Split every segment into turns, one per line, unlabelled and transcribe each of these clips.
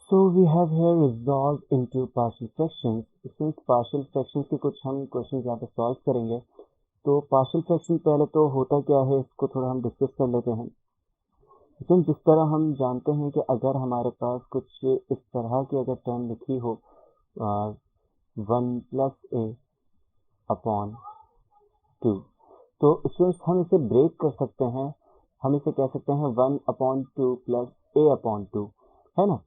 So we have here resolved into partial fractions. इसमें partial fractions के कुछ हम क्वेश्चन यहाँ पे सॉल्व करेंगे. तो partial fraction पहले तो होता क्या है इसको थोड़ा हम डिस्कस कर लेते हैं. इसमें जिस तरह हम जानते हैं कि अगर हमारे पास कुछ इस तरह की अगर टर्म लिखी हो 1 + a अपॉन 2, तो स्टूडेंट्स हम इसे ब्रेक कर सकते हैं. हम इसे कह सकते हैं 1/2 + a अपॉन 2, है ना.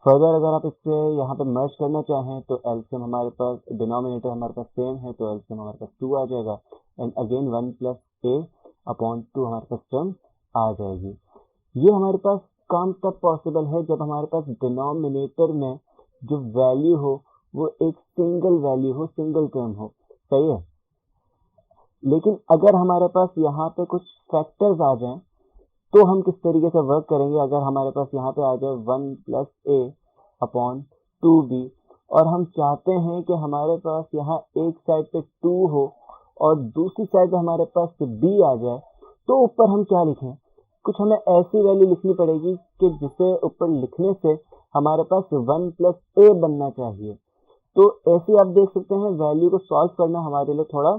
फर्दर अगर आप इसे यहाँ पे मर्ज करना चाहें तो एलसीएम हमारे पास डिनोमिनेटर हमारे पास सेम है, तो एलसीएम हमारे पास 2 आ जाएगा. एंड अगेन 1 + a अपॉन 2 हमारे पास टर्म आ जाएगी. ये हमारे पास काम तब पॉसिबल है जब हमारे पास डिनोमिनेटर में जो वैल्यू हो वो एक सिंगल वैल्यू हो, सिंगल टर्म हो. सही है. लेकिन अगर हमारे पास यहाँ पे कुछ फैक्टर्स आ जाएं तो हम किस तरीके से वर्क करेंगे. अगर हमारे पास यहाँ पे आ जाए 1 + a अपॉन 2b और हम चाहते हैं कि हमारे पास यहाँ एक साइड पे 2 हो और दूसरी साइड पे हमारे पास b आ जाए, तो ऊपर हम क्या लिखें. कुछ हमें ऐसी वैल्यू लिखनी पड़ेगी कि जिसे ऊपर लिखने से हमारे पास 1 + a बनना चाहिए. तो ऐसे आप देख सकते हैं वैल्यू को सॉल्व करना हमारे लिए थोड़ा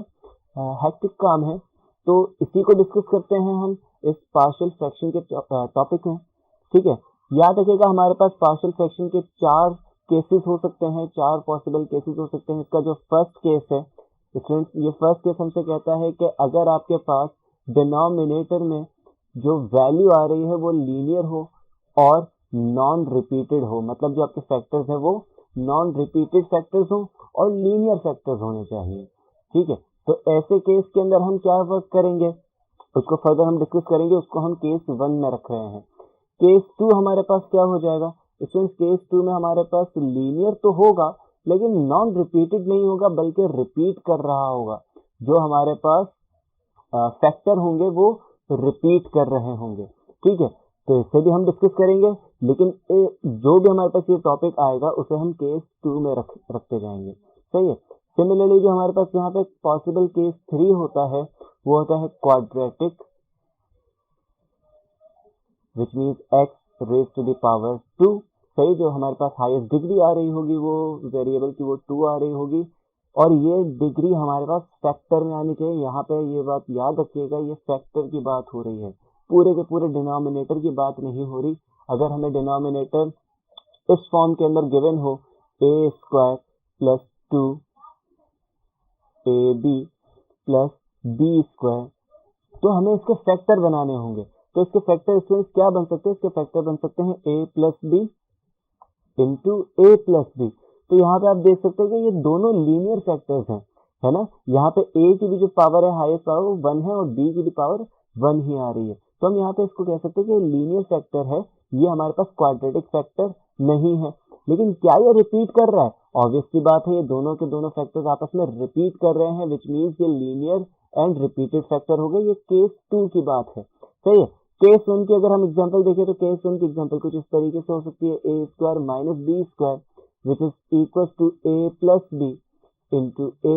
हेक्टिक काम है. तो इसी को डिस्कस करते हैं हम इस पार्शियल फ्रैक्शन के टॉपिक में. ठीक है. याद रखिएगा हमारे पास पार्शियल फ्रैक्शन के 4 केसेस हो सकते हैं, 4 पॉसिबल केसेस हो सकते हैं. इसका जो फर्स्ट केस है स्टूडेंट्स, ये फर्स्ट केस हमसे कहता है कि अगर आपके पास डिनोमिनेटर में जो वैल्यू आ रही है वो लीनियर हो और नॉन रिपीटेड हो. मतलब जो आपके फैक्टर्स है वो नॉन रिपीटेड फैक्टर्स हो और लीनियर फैक्टर्स होने चाहिए. ठीक है. तो ऐसे केस के अंदर हम क्या वर्क करेंगे उसको फर्दर हम डिस्कस करेंगे. उसको हम केस 1 में रख रहे हैं. केस 2 हमारे पास क्या हो जाएगा स्टूडेंट्स. केस 2 में हमारे पास लीनियर तो होगा लेकिन नॉन रिपीटेड नहीं होगा बल्कि रिपीट कर रहा होगा. जो हमारे पास फैक्टर होंगे वो रिपीट कर रहे होंगे. ठीक है. तो इससे भी हम डिस्कस करेंगे, लेकिन जो भी हमारे पास ये टॉपिक आएगा उसे हम केस 2 में रखते जाएंगे. सही है. सिमिलरली जो हमारे पास यहाँ पे पॉसिबल केस 3 होता है वो होता है quadratic, which means x raise to the power 2. सही. जो हमारे पास हाईएस्ट डिग्री आ रही होगी वो वेरिएबल की वो 2 आ रही होगी और ये डिग्री हमारे पास फैक्टर में आनी चाहिए. यहाँ पे ये बात याद रखिएगा, ये फैक्टर की बात हो रही है, पूरे के पूरे डिनोमिनेटर की बात नहीं हो रही. अगर हमें डिनोमिनेटर इस फॉर्म के अंदर गिवन हो a² + 2ab + b², तो हमें इसके फैक्टर बनाने होंगे. तो इसके फैक्टर स्टूडेंट्स क्या बन सकते हैं. इसके फैक्टर बन सकते हैं a + b into a + b. तो यहाँ पे आप देख सकते हैं कि ये दोनों लीनियर फैक्टर्स हैं, है ना. यहाँ पे a की भी जो पावर है हाईएस्ट पावर वो 1 है और b की भी पावर 1 ही आ रही है. तो हम यहाँ पे इसको कह सकते हैं कि लीनियर फैक्टर है, ये हमारे पास क्वाड्रेटिक फैक्टर नहीं है. लेकिन क्या ये रिपीट कर रहा है. ऑब्वियसली बात है, ये दोनों के दोनों फैक्टर्स आपस में रिपीट कर रहे हैं, विच मीन्स ये लीनियर एंड रिपीटेड फैक्टर हो गए. ये केस 2 की बात है. सही है. केस 1 की अगर हम एग्जांपल देखें तो केस 1 की एग्जांपल कुछ इस तरीके से हो सकती है a² - b² which is equal to a + b into a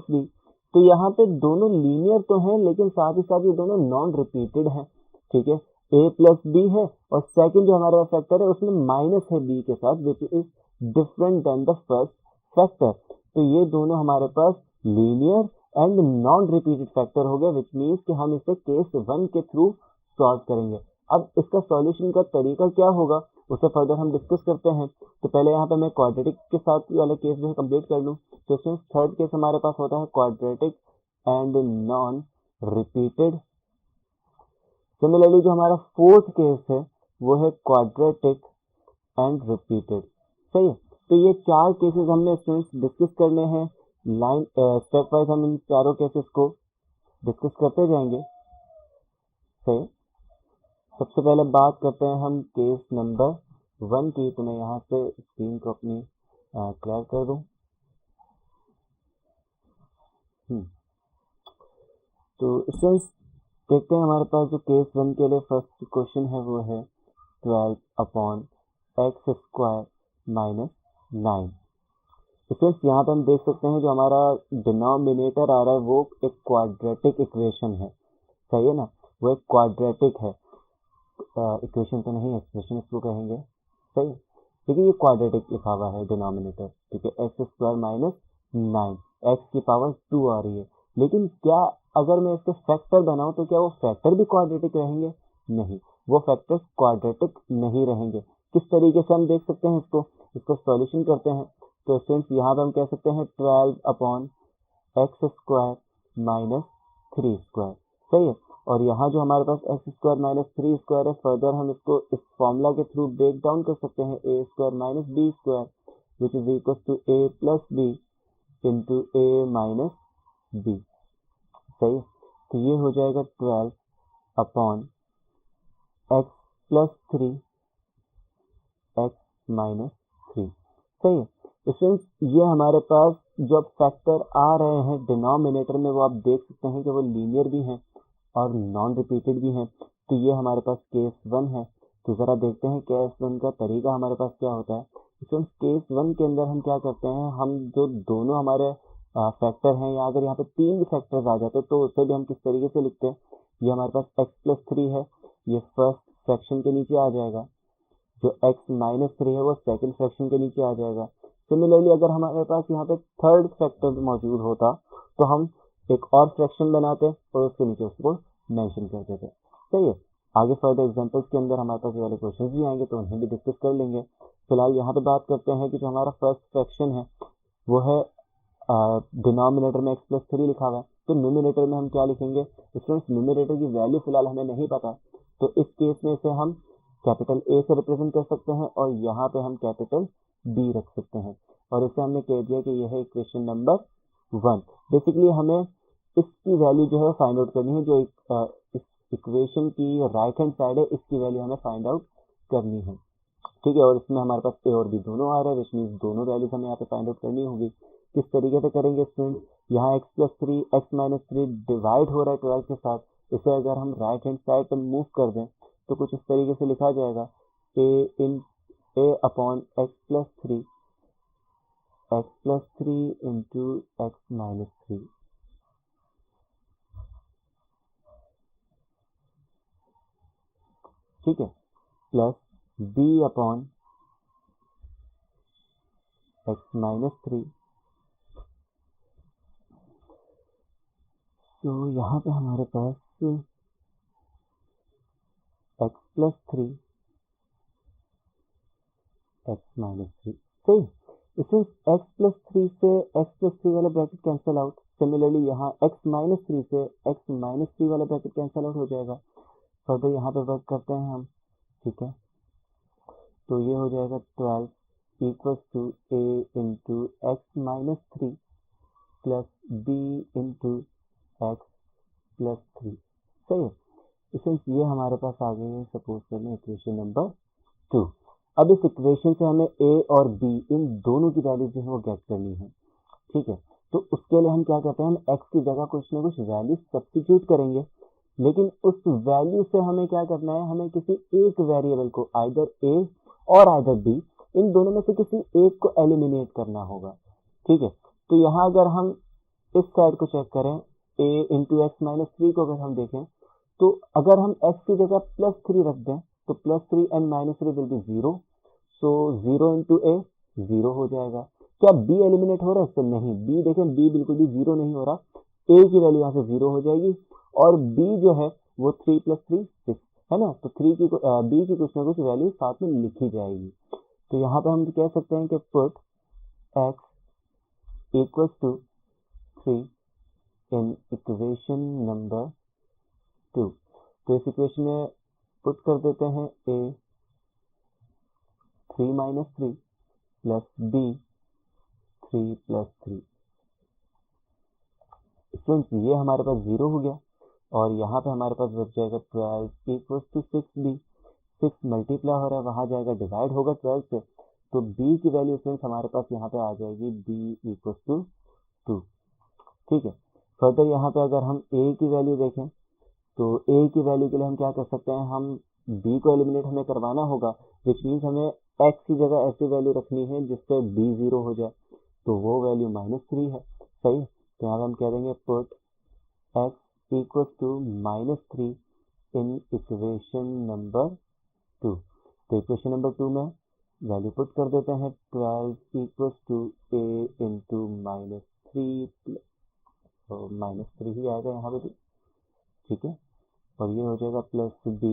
- b. तो यहाँ पे दोनों लीनियर तो हैं लेकिन साथ ही साथ ये दोनों नॉन रिपीटेड हैं. ठीक है. a + b है और सेकंड जो हमारे पास फैक्टर है उसमें माइनस है b के साथ, which is different than the first factor. तो ये दोनों हमारे पास linear and non repeated factor हो गए, विच मीन्स कि हम इसे केस 1 के थ्रू सॉल्व करेंगे. अब इसका सॉल्यूशन का तरीका क्या होगा उसे फर्दर हम डिस्कस करते हैं. तो पहले यहाँ पे मैं क्वाड्रेटिक के साथ वाला केस जो है कंप्लीट कर लूँ. तो इसमें थर्ड केस हमारे पास होता है quadratic and non repeated. Similarly जो हमारा फोर्थ केस है वो है क्वाड्रेटिक एंड रिपीटेड. सही है. तो ये 4 केसेस हमने स्टूडेंट्स डिस्कस करने हैं. लाइन स्टेप वाइज हम इन चारों केसेस को डिस्कस करते जाएंगे. सही. सबसे पहले बात करते हैं हम केस नंबर 1 की. तो मैं यहाँ से स्क्रीन को अपनी क्लियर कर दूं. तो स्टूडेंट्स देखते हैं हमारे पास जो केस 1 के लिए फर्स्ट क्वेश्चन है वो है 12/x² - 9. स्टूडेंट्स यहाँ पे हम देख सकते हैं जो हमारा डिनोमिनेटर आ रहा है वो एक क्वाड्रेटिक इक्वेशन है. सही है ना. वो एक क्वाड्रेटिक है, इक्वेशन तो नहीं, एक्सप्रेशन इसको कहेंगे. सही. लेकिन ये क्वाड्रेटिक लिखा हुआ है डिनोमिनेटर, क्योंकि एक्स स्क्वायर माइनस 9, एक्स की पावर 2 आ रही है। लेकिन क्या अगर मैं इसके फैक्टर बनाऊं तो क्या वो फैक्टर भी क्वाड्रेटिक रहेंगे? नहीं, वो फैक्टर्स क्वाड्रेटिक नहीं रहेंगे। किस तरीके से हम देख सकते हैं इसको सॉल्यूशन करते हैं। तो स्टूडेंट्स यहाँ पे हम कह सकते हैं 12 upon x square minus 3 square, सही है। और यहाँ जो हमारे पास एक्स स्क्वायर माइनस 3 स्क्वायर है, फर्दर हम इसको इस फॉर्मूला के थ्रू ब्रेक डाउन कर सकते हैं, A square minus B square which is equal to A plus B into A minus B, सही है। तो ये हो जाएगा 12 upon X plus 3 X minus 3, सही है। स्टूडेंट्स ये हमारे पास जो फैक्टर आ रहे हैं डिनोमिनेटर में, वो आप देख सकते हैं कि वो लीनियर भी हैं और नॉन रिपीटेड भी हैं। तो ये हमारे पास केस 1 है। तो ज़रा देखते हैं केस 1 का तरीका हमारे पास क्या होता है। स्टूडेंट्स केस 1 के अंदर हम क्या करते हैं, हम जो दोनों हमारे फैक्टर हैं, या अगर यहाँ पे 3 भी फैक्टर्स आ जाते हैं तो उससे भी हम किस तरीके से लिखते हैं। ये हमारे पास एक्स प्लस 3 है, ये फर्स्ट फ्रैक्शन के नीचे आ जाएगा। जो x माइनस 3 है वो सेकंड फ्रैक्शन के नीचे आ जाएगा। सिमिलरली अगर हमारे पास यहाँ पे थर्ड फैक्टर मौजूद होता तो हम एक और फ्रैक्शन बनाते और उसके नीचे उसको मेंशन करते थे, सही है। आगे फर्दर एग्जांपल्स के अंदर हमारे पास ये वाले क्वेश्चंस भी आएंगे तो उन्हें भी डिस्कस कर लेंगे। फिलहाल यहाँ पे बात करते हैं कि जो हमारा फर्स्ट फ्रैक्शन है वो है डिनोमिनेटर में एक्स प्लस 3 लिखा हुआ है, तो न्यूमिनेटर में हम क्या लिखेंगे। स्टूडेंट्स न्यूमिनेटर की वैल्यू फिलहाल हमें नहीं पता, तो इस केस में इसे हम कैपिटल ए से रिप्रेजेंट कर सकते हैं और यहाँ पे हम कैपिटल बी रख सकते हैं। और इसे हमने कह दिया कि यह है इक्वेशन नंबर 1। बेसिकली हमें इसकी वैल्यू जो है फाइंड आउट करनी है, जो इस इक्वेशन की राइट हैंड साइड है इसकी वैल्यू हमें फाइंड आउट करनी है, ठीक है। और इसमें हमारे पास ए और बी दोनों आ रहा है, विच मीन्स दोनों वैल्यूज हमें यहाँ पे फाइंड आउट करनी होगी। किस तरीके से करेंगे स्टूडेंट, यहाँ X plus 3 X minus 3 divide हो रहा है 12 के साथ, इसे अगर हम राइट हैंड साइड पे मूव कर दें तो कुछ इस तरीके से लिखा जाएगा A upon X plus 3 into x minus 3, ठीक है, plus B upon x minus 3। तो यहाँ पे हमारे पास एक्स प्लस 3 एक्स माइनस 3, सही। इसमें एक्स प्लस 3 से एक्स प्लस 3 वाला ब्रैकेट कैंसिल आउट। सिमिलरली यहाँ एक्स माइनस 3 से एक्स माइनस 3 वाला ब्रैकेट कैंसिल आउट हो जाएगा। फर्दर यहाँ पे वर्क करते हैं हम, ठीक है। तो ये हो जाएगा 12 equals to a into x minus 3 plus B into x plus 3, सही है। इसमें ये हमारे पास आ गई है सपोज करने इक्वेशन नंबर 2। अब इस इक्वेशन से हमें ए और बी इन दोनों की वैल्यू जो है वो गेट करनी है, ठीक है। तो उसके लिए हम क्या करते हैं, हम एक्स की जगह कुछ ना कुछ वैल्यू सब्स्टिट्यूट करेंगे, लेकिन उस वैल्यू से हमें क्या करना है, हमें किसी एक वेरिएबल को आइदर ए और आइदर बी, इन दोनों में से किसी एक को एलिमिनेट करना होगा, ठीक है। तो यहाँ अगर हम इस साइड को चेक करें, ए इंटू एक्स माइनस 3 को अगर हम देखें तो अगर हम x की जगह प्लस 3 रख दें तो plus 3 and minus 3 will be 0, so 0 into A 0 हो जाएगा। क्या b एलिमिनेट हो रहा है इससे? नहीं, b देखें b बिल्कुल भी 0 नहीं हो रहा, a की वैल्यू यहाँ से 0 हो जाएगी और b जो है वो 3 प्लस 3 6 है ना, तो b की कुछ ना कुछ वैल्यू साथ में लिखी जाएगी। तो यहाँ पे हम कह सकते हैं कि put x equals to 3 in equation number 2। तो इस इक्वेशन में पुट कर देते हैं a 3 minus 3 plus b 3 plus 3। Students ये हमारे पास 0 हो गया और यहाँ पे हमारे पास बच जाएगा 12 इक्वल्स टू 6b। 6 मल्टीप्लाई हो रहा है, वहाँ जाएगा डिवाइड होगा 12 से, तो b की वैल्यू स्टूडेंट्स हमारे पास यहाँ पे आ जाएगी b इक्वल्स टू 2, ठीक है। फर्दर यहाँ पे अगर हम a की वैल्यू देखें तो a की वैल्यू के लिए हम क्या कर सकते हैं, हम b को एलिमिनेट हमें करवाना होगा, विच मीन्स हमें x की जगह ऐसी वैल्यू रखनी है जिससे b 0 हो जाए, तो वो वैल्यू -3 है, सही है। तो यहाँ पे हम कह देंगे put x equals to -3 in equation number 2। तो इक्वेशन नंबर 2 में वैल्यू पुट कर देते हैं 12 इक्वल्स टू a इंटू -3 -3 ही आएगा यहाँ पे भी, ठीक है। और ये हो जाएगा प्लस b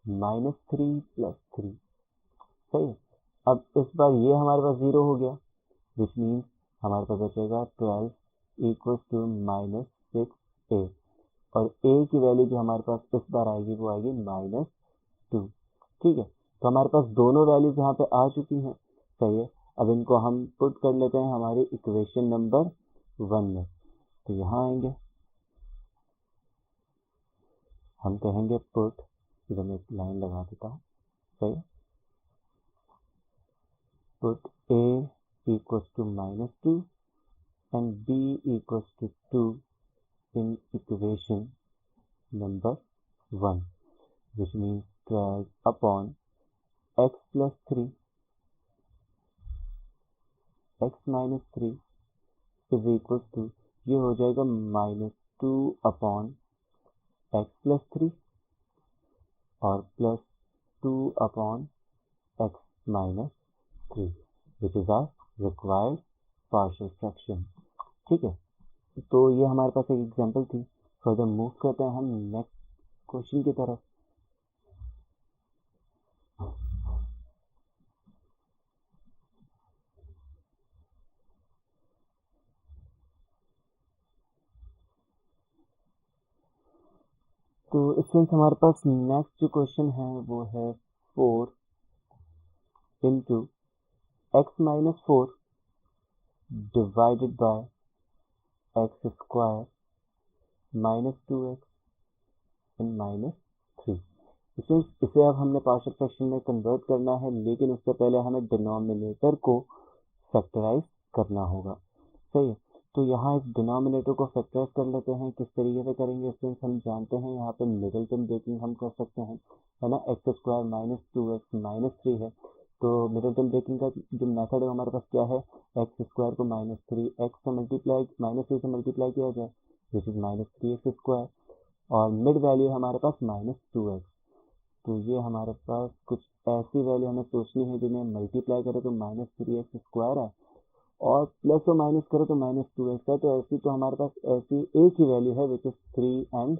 -3 + 3, सही है। अब इस बार ये हमारे पास 0 हो गया, विच मीन्स हमारे पास बचेगा 12 इक्वल्स टू -6a, और a की वैल्यू जो हमारे पास इस बार आएगी वो आएगी -2, ठीक है। तो हमारे पास दोनों वैल्यूज यहाँ पे आ चुकी हैं, सही है। अब इनको हम पुट कर लेते हैं हमारी इक्वेशन नंबर 1 में। तो यहाँ आएंगे, हम कहेंगे पुट, इधर मैं एक लाइन लगा देता हूँ, सही है। Put a equals to -2 and b equals to 2 in equation number 1, which means 12 upon x plus 3 x minus 3 is equals to, ये हो जाएगा -2 upon x plus 3 और plus 2 upon x minus 3, which is our required partial fraction, ठीक है। तो ये हमारे पास एक एग्जांपल थी। फर्दर मूव करते हैं हम नेक्स्ट क्वेश्चन की तरफ। तो स्टूडेंट्स हमारे पास नेक्स्ट जो क्वेश्चन है वो है 4 into x minus 4 divided by x square -2x and -3। Students इसे अब हमने पार्शियल फ्रैक्शन में कन्वर्ट करना है, लेकिन उससे पहले हमें डिनोमिनेटर को फैक्टराइज करना होगा, सही है। तो यहाँ इस डिनोमिनेटर को फैक्टराइज कर लेते हैं। किस तरीके से करेंगे स्टूडेंट्स, हम जानते हैं यहाँ पे मिडिल टर्म ब्रेकिंग हम कर सकते हैं, है ना। एक्स स्क्वायर -2x -3 है, तो मिडिल टर्म ब्रेकिंग का जो मेथड है हमारे पास क्या है, एक्स स्क्वायर को -3x से मल्टीप्लाई -3 से मल्टीप्लाई किया जाए, विच इज -3x स्क्वायर, और मिड वैल्यू है हमारे पास -2x। तो ये हमारे पास कुछ ऐसी वैल्यू हमें सोचनी है जिन्हें मल्टीप्लाई करें तो -3x स्क्वायर है, और प्लस और माइनस करें तो -2x है। तो ऐसी तो हमारे पास ऐसी एक ही वैल्यू है विच इज 3 and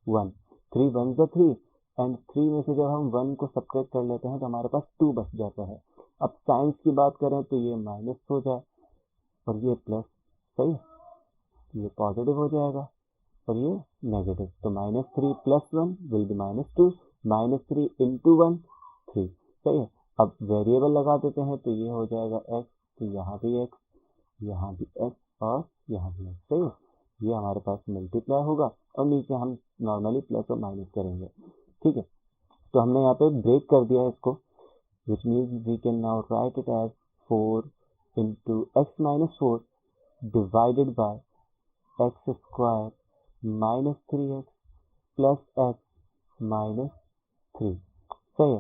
1, 3 1 ज़ा 3 एंड 3 में से जब हम 1 को सब्ट्रैक्ट कर लेते हैं तो हमारे पास 2 बच जाता है। अब साइंस की बात करें तो ये माइनस हो जाए और ये प्लस, सही है, ये पॉजिटिव हो जाएगा और ये नेगेटिव, तो -3 + 1 विल बी -2, -3 × 1 3, सही है। अब वेरिएबल लगा देते हैं तो ये हो जाएगा x, तो यहाँ भी x, यहाँ भी x और यहाँ भी x, सही है। ये हमारे पास मल्टीप्लाई होगा और नीचे हम नॉर्मली प्लस और माइनस करेंगे, ठीक है। तो हमने यहाँ पे ब्रेक कर दिया है इसको, which means we can now write it as 4 into x minus 4 divided by x square -3x plus x minus 3, सही है।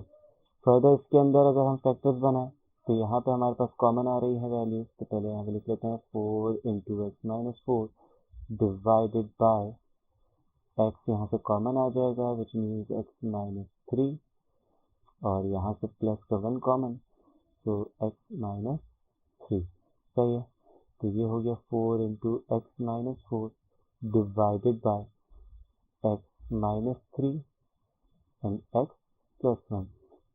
फर्दर इसके अंदर अगर हम फैक्टर्स बनाएं तो यहाँ पे हमारे पास कॉमन आ रही है वैल्यूज, तो पहले यहाँ पे लिख लेते हैं 4 into x minus 4 divided bye x, यहाँ से कॉमन आ जाएगा विच मीन्स x माइनस 3, और यहाँ से प्लस का 1 कॉमन, तो x माइनस 3, सही है। तो ये हो गया 4 into x minus 4 divided bye x minus 3 and x plus 1।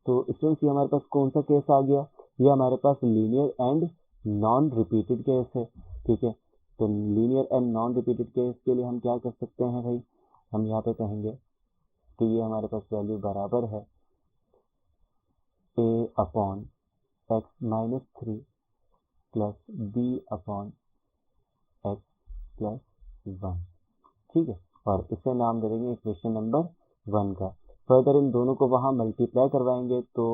तो स्टूडेंट्स ये हमारे पास कौन सा केस आ गया, ये हमारे पास linear and non repeated case है, ठीक है। तो linear and non repeated case के लिए हम क्या कर सकते हैं भाई, हम यहाँ पे कहेंगे कि ये हमारे पास वैल्यू बराबर है a upon x minus 3 plus b upon X plus 1, ठीक है। और इसे नाम दे देंगे इक्वेशन नंबर 1 का। फर्दर इन दोनों को वहाँ मल्टीप्लाई करवाएंगे तो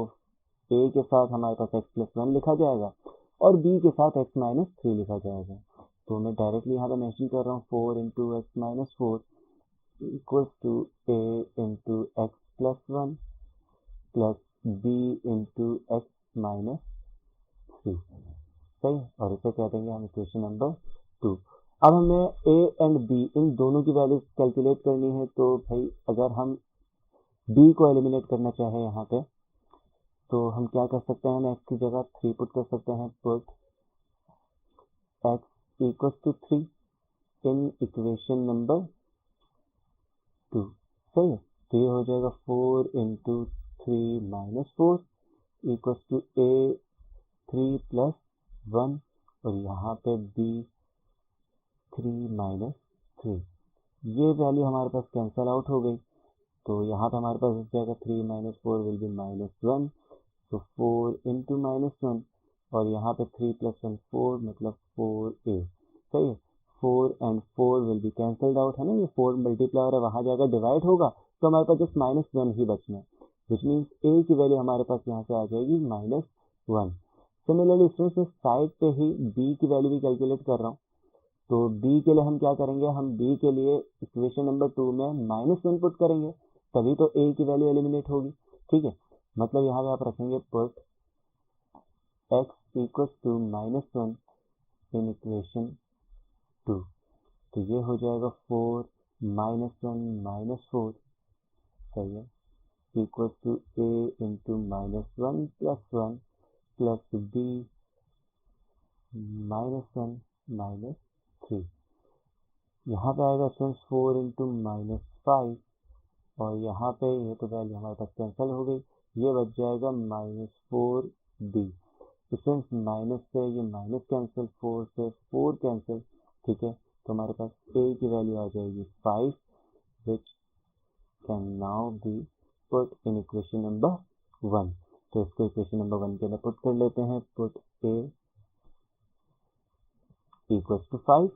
a के साथ हमारे पास x प्लस 1 लिखा जाएगा और b के साथ x माइनस 3 लिखा जाएगा। तो मैं डायरेक्टली यहाँ पे मेंशन कर रहा हूँ 4 into x minus 4 equals to a into x plus 1 plus b into x minus 3, सही है। और इसे कह देंगे हम इक्वेशन नंबर 2। अब हमें a एंड b इन दोनों की वैल्यूज कैलकुलेट करनी है, तो भाई अगर हम b को एलिमिनेट करना चाहें यहाँ पे तो हम क्या कर सकते हैं, हम x की जगह 3 पुट कर सकते हैं, put x equals to 3 in equation number 2। सही है, तो ये हो जाएगा 4 into 3 minus 4 equals to a 3 plus 1 और यहाँ पे b 3 माइनस 3। ये वैल्यू हमारे पास कैंसल आउट हो गई, तो यहाँ पे हमारे पास बच जाएगा 3 माइनस 4 विल बी -1, तो 4 इंटू -1 और यहाँ पे 3 प्लस 1 4 मतलब 4a। सही है, 4 and 4 will be cancelled out, है ना, ये 4 मल्टीप्लाई है वहाँ जाकर डिवाइड होगा तो हमारे पास जस्ट -1 ही बचना है, विच मीन्स a की वैल्यू हमारे पास यहाँ से आ जाएगी -1। सिमिलरली स्टूडेंट्स मैं साइड पे ही b की वैल्यू भी कैलकुलेट कर रहा हूँ, तो b के लिए हम क्या करेंगे, हम b के लिए इक्वेशन नंबर 2 में -1 पुट करेंगे, तभी तो a की वैल्यू एलिमिनेट होगी। ठीक है, मतलब यहाँ पे आप रखेंगे put x equals to -1 in equation 2, तो ये हो जाएगा 4 -1 -4, सही है, equals to a into -1 plus 1 plus b -1 -3। यहाँ पे आएगा स्टूडेंट्स 4 इंटू -5 और यहाँ पे ये तो वैल्यू हमारे पास कैंसिल हो गई, ये बच जाएगा -4b। स्टूडेंट्स माइनस से ये माइनस कैंसिल, 4 से 4 कैंसिल, ठीक है, तो हमारे पास a की वैल्यू आ जाएगी 5 which can now B put in equation number 1। तो इसको इक्वेशन नंबर 1 के अंदर पुट कर लेते हैं, put a equals to 5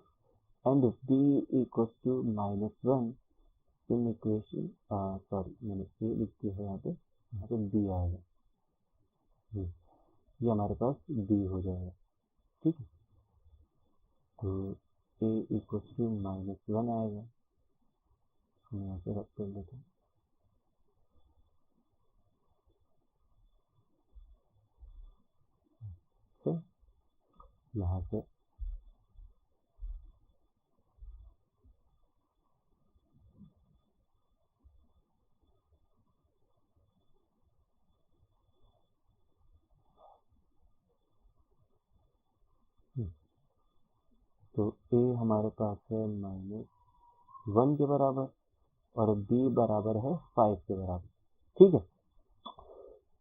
and b equals to -1 in equation, sorry मैंने a लिख दी है यहाँ पे b आएगा, ये हमारे पास b हो जाएगा। ठीक है, तो a इक्वल्स टू -1 आएगा, हम यहाँ से रख कर लेते हैं, यहाँ से तो a हमारे पास है -1 के बराबर और b बराबर है 5 के बराबर। ठीक है,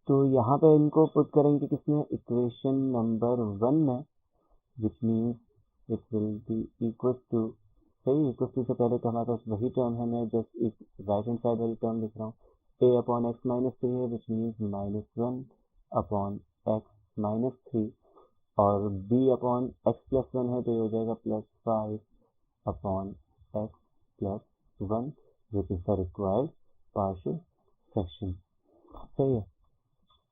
तो यहाँ पे इनको पुट करेंगे किसमें, इक्वेशन नंबर 1 में, which means it will be equal to, सही, इक्वल टू से पहले तो हमारे पास वही टर्म है, मैं जस्ट एक राइट हैंड साइड वाली टर्म लिख रहा हूँ, a अपॉन x -3 है, विच मीन्स -1 अपॉन x -3 और b अपॉन x प्लस 1 है तो ये हो जाएगा +5 upon x plus 1 which is the required partial fraction. सही है,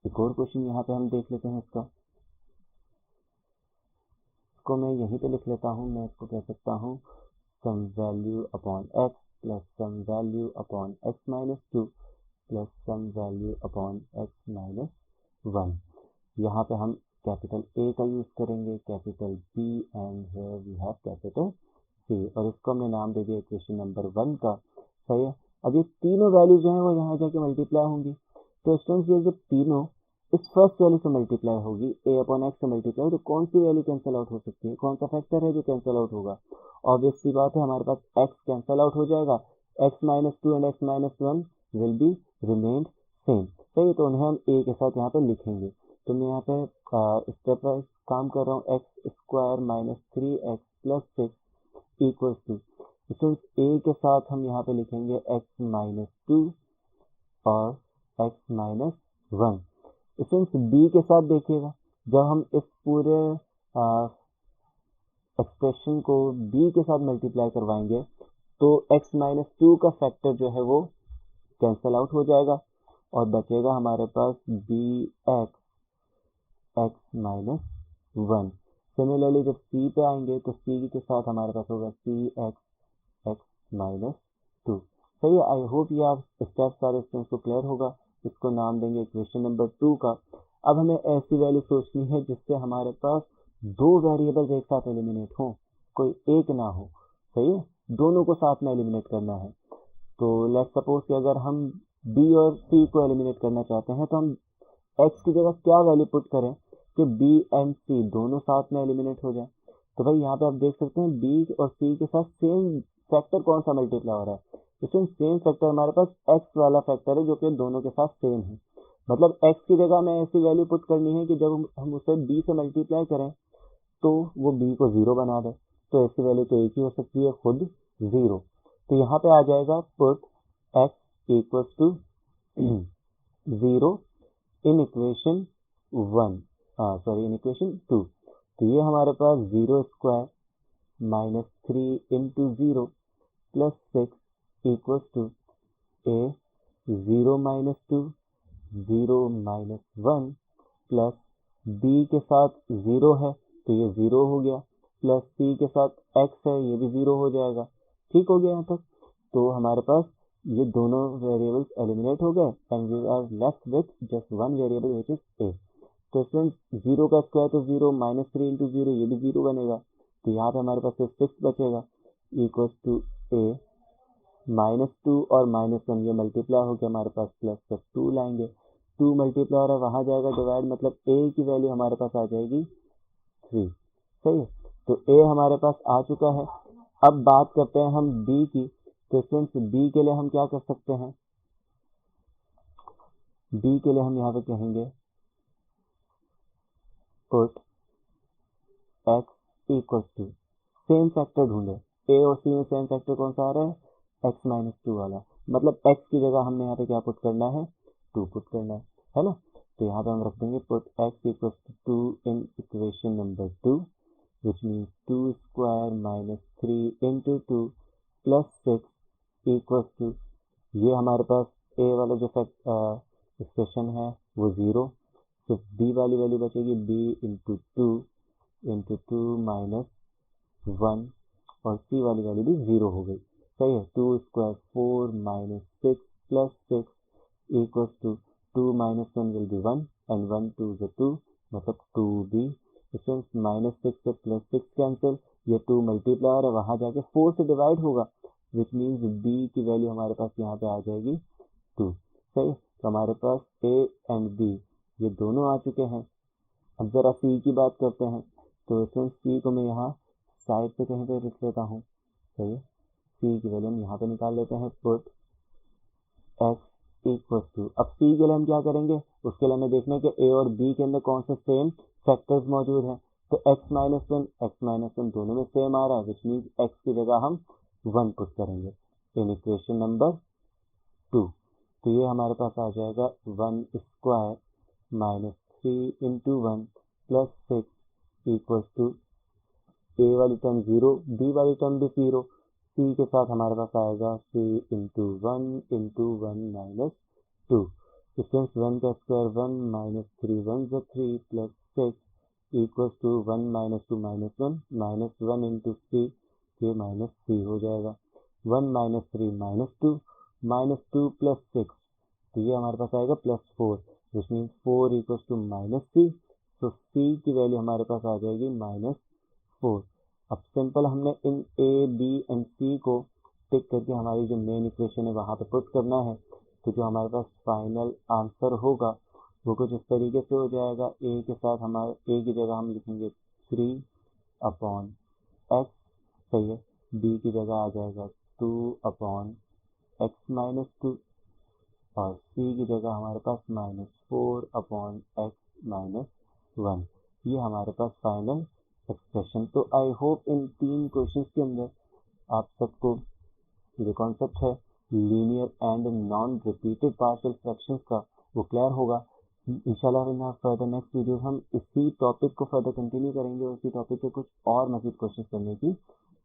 एक और क्वेश्चन यहाँ पे हम देख लेते हैं, इसको मैं यहीं पे लिख लेता हूँ, मैं इसको कह सकता हूँ some value upon x plus some value upon x -2 plus some value upon x -1। यहाँ पे हम कैपिटल A का यूज करेंगे, capital B and here we have capital C, और इसको हमने नाम दे दिया इक्वेशन नंबर 1 का। सही है, अब ये तीनों वैल्यू जो है वो यहाँ जाके मल्टीप्लाई होंगी, तो स्टूडेंट्स ये जब तीनों इस फर्स्ट वैल्यू से मल्टीप्लाई होगी, a अपॉन x से मल्टीप्लाई, तो कौन सी वैल्यू कैंसिल आउट हो सकती है, कौन सा फैक्टर है जो कैंसिल आउट होगा, ऑब्वियस सी बात है हमारे पास x कैंसिल आउट हो जाएगा, x -2 and x -1 will be remained same. सही है, तो उन्हें हम a के साथ यहाँ पे लिखेंगे, तो मैं यहाँ पे स्टेप वाइज काम कर रहा हूँ, x² -3x plus 6 equals to, students a के साथ हम यहाँ पे लिखेंगे x -2 और x -1। स्टूडेंट्स b के साथ देखिएगा, जब हम इस पूरे एक्सप्रेशन को b के साथ मल्टीप्लाई करवाएंगे तो x -2 का फैक्टर जो है वो कैंसिल आउट हो जाएगा और बचेगा हमारे पास bx x -1। सिमिलरली जब c पे आएंगे तो c के साथ हमारे पास होगा cx x -2। सही है, आई होप ये आप स्टेप सारे स्टूडेंट्स को क्लियर होगा, इसको नाम देंगे इक्वेशन नंबर 2 का। अब हमें ऐसी वैल्यू सोचनी है जिससे हमारे पास दो वेरिएबल्स एक साथ एलिमिनेट हो, कोई एक ना हो। सही है, दोनों को साथ में एलिमिनेट करना है, तो लेट्स सपोज कि अगर हम b और c को एलिमिनेट करना चाहते हैं तो हम x की जगह क्या वैल्यू पुट करें कि b एंड c दोनों साथ में एलिमिनेट हो जाए। तो भाई यहाँ पे आप देख सकते हैं b और c के साथ सेम फैक्टर कौन सा मल्टीप्लाई हो रहा है, इसमें सेम फैक्टर हमारे पास x वाला फैक्टर है जो कि दोनों के साथ सेम है। मतलब x की जगह में ऐसी वैल्यू पुट करनी है कि जब हम उसे b से मल्टीप्लाई करें तो वो b को जीरो बना दे। तो ऐसी वैल्यू तो एक ही हो सकती है, खुद जीरो। तो यहाँ पे आ जाएगा put x equal to zero in equation one, in equation two. तो ये हमारे पास zero square minus three into zero plus six equal to A zero minus two zero minus one plus B के साथ जीरो है तो ये zero हो गया, प्लस सी के साथ एक्स है ये भी जीरो हो जाएगा। ठीक हो गया यहाँ तक। तो हमारे पास ये दोनों वेरिएबल्स एलिमिनेट हो गए and we are left with just one variable which is a. तो स्टूडेंट जीरो का स्क्वायर तो zero, minus three into zero ये भी जीरो बनेगा। तो यहाँ पे हमारे पास सिक्स बचेगा equal to a minus two और माइनस वन ये मल्टीप्लाई होकर हमारे पास प्लस का टू लाएंगे। टू मल्टीप्लाई हो रहा है वहाँ जाएगा डिवाइड, मतलब ए की वैल्यू हमारे पास आ जाएगी थ्री। सही है, तो ए हमारे पास आ चुका है। अब बात करते हैं हम बी की। तो स्टूडेंट्स बी के लिए हम क्या कर सकते हैं, बी के लिए हम यहाँ पे कहेंगे put x equal to same factor ढूंढे। ए और सी में सेम फैक्टर कौन सा आ रहा है, एक्स माइनस टू वाला। मतलब एक्स की जगह हमने यहाँ पे क्या पुट करना है, टू पुट करना है ना। तो यहाँ पे हम रख देंगे put x equal to in equation number two which means two square minus three into two plus six equal to ये हमारे पास ए वाला जो एक्सप्रेशन है वो ज़ीरो, सिर्फ बी वाली वैल्यू बचेगी b into two minus one और सी वाली वैल्यू भी ज़ीरो हो गई। सही है, two square four minus six plus six equal to two minus one will be one and one two ज़ टू, मतलब two b. Students minus six से प्लस सिक्स कैंसिल, ये टू मल्टीप्लाई है वहाँ जाके फोर से डिवाइड होगा which means b की वैल्यू हमारे पास यहाँ पे आ जाएगी टू। सही, तो हमारे पास ए एंड बी ये दोनों आ चुके हैं। अब ज़रा सी की बात करते हैं। तो स्टूडेंट्स सी को मैं यहाँ साइड पे कहीं पे लिख लेता हूँ। सही है, सी की वैल्यू हम यहाँ पे निकाल लेते हैं पुट एक्स इक्वल टू। अब सी के लिए हम क्या करेंगे, उसके लिए हमें देखना है कि ए और बी के अंदर कौन से सेम फैक्टर्स मौजूद हैं। तो एक्स माइनस वन दोनों में सेम आ रहा है विच मीन्स एक्स की जगह हम वन पुट करेंगे इन इक्वेशन नंबर टू। तो ये हमारे पास आ जाएगा one square minus three into one plus six equal to A वाली टर्म जीरो, बी वाली टर्म भी जीरो, सी के साथ हमारे पास आएगा C into one minus two. Students one का square one minus three one ज़ three plus six equal to one minus one into C, ये माइनस सी हो जाएगा। One minus three minus two plus six, तो ये हमारे पास आएगा plus four which means four equal to minus C. तो सी की वैल्यू हमारे पास आ जाएगी माइनस फोर। अब सिंपल हमने इन ए बी एंड सी को पिक करके हमारी जो मेन इक्वेशन है वहाँ पे पुट करना है। तो जो हमारे पास फाइनल आंसर होगा वो कुछ इस तरीके से हो जाएगा। ए के साथ हमारे ए की जगह हम लिखेंगे थ्री अपॉन एक्स, सही है। बी की जगह आ जाएगा two upon x minus two और सी की जगह हमारे पास minus four upon x minus one. ये हमारे पास फाइनल एक्सप्रेशन। तो आई होप इन तीन क्वेश्चंस के अंदर आप सबको जो कॉन्सेप्ट है linear and non repeated partial fractions का वो क्लियर होगा। इंशाल्लाह इन फर्दर नेक्स्ट वीडियो हम इसी टॉपिक को फर्दर कंटिन्यू करेंगे और इसी टॉपिक के कुछ और मज़ीद क्वेश्चंस करने की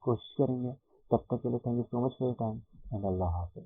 कोशिश करेंगे। तब तक के लिए thank you so much for your time and अल्लाह हाफ़िज़।